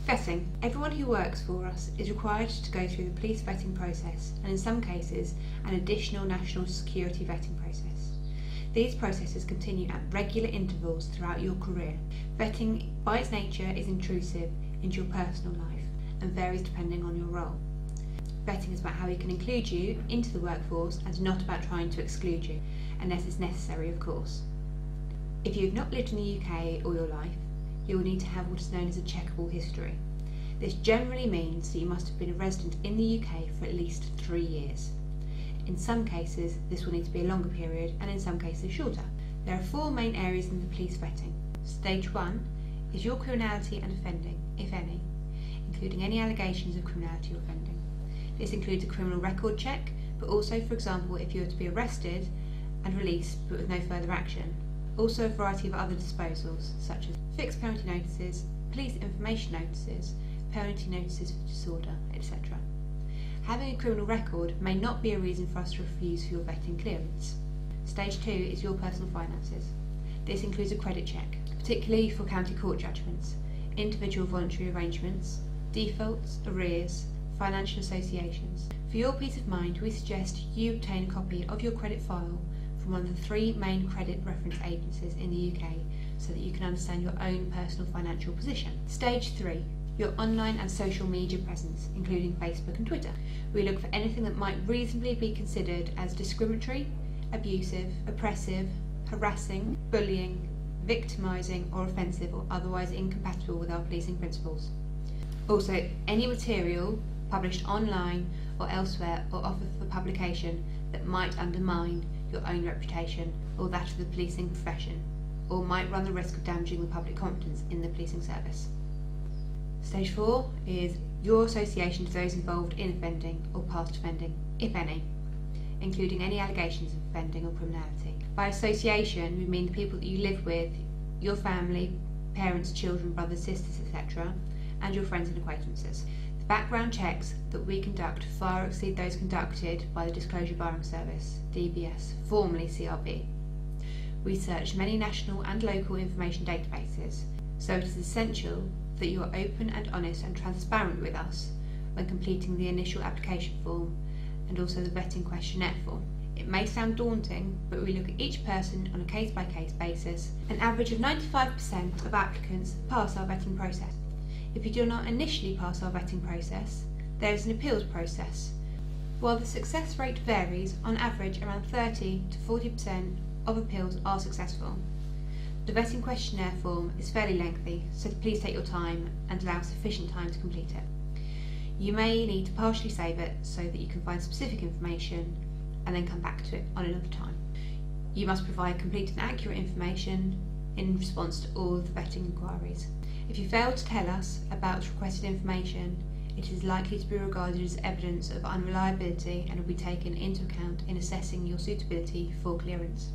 Vetting. Everyone who works for us is required to go through the police vetting process, and in some cases an additional national security vetting process. These processes continue at regular intervals throughout your career. Vetting by its nature is intrusive into your personal life and varies depending on your role. Vetting is about how we can include you into the workforce and not about trying to exclude you, unless it's necessary, of course. If you have not lived in the UK all your life, you will need to have what is known as a checkable history. This generally means that you must have been a resident in the UK for at least 3 years. In some cases, this will need to be a longer period, and in some cases shorter. There are 4 main areas in the police vetting. Stage 1 is your criminality and offending, if any, including any allegations of criminality or offending. This includes a criminal record check, but also, for example, if you were to be arrested and released but with no further action. Also a variety of other disposals, such as fixed penalty notices, police information notices, penalty notices for disorder, etc. Having a criminal record may not be a reason for us to refuse your vetting clearance. Stage 2 is your personal finances. This includes a credit check, particularly for county court judgments, individual voluntary arrangements, defaults, arrears, financial associations. For your peace of mind, we suggest you obtain a copy of your credit file from one of the 3 main credit reference agencies in the UK so that you can understand your own personal financial position. Stage 3. Your online and social media presence, including Facebook and Twitter. We look for anything that might reasonably be considered as discriminatory, abusive, oppressive, harassing, bullying, victimising or offensive or otherwise incompatible with our policing principles. Also, any material published online or elsewhere or offered for publication that might undermine your own reputation or that of the policing profession, or might run the risk of damaging the public confidence in the policing service. Stage 4 is your association to those involved in offending or past offending, if any, including any allegations of offending or criminality. By association, we mean the people that you live with, your family, parents, children, brothers, sisters, etc., and your friends and acquaintances. The background checks that we conduct far exceed those conducted by the Disclosure Barring Service, DBS, formerly CRB. We search many national and local information databases, so it is essential that you are open and honest and transparent with us when completing the initial application form and also the vetting questionnaire form. It may sound daunting, but we look at each person on a case-by-case basis. An average of 95% of applicants pass our vetting process. If you do not initially pass our vetting process, there is an appeals process. While the success rate varies, on average around 30 to 40% of appeals are successful. The vetting questionnaire form is fairly lengthy, so please take your time and allow sufficient time to complete it. You may need to partially save it so that you can find specific information and then come back to it on another time. You must provide complete and accurate information in response to all of the vetting inquiries. If you fail to tell us about requested information, it is likely to be regarded as evidence of unreliability and will be taken into account in assessing your suitability for clearance.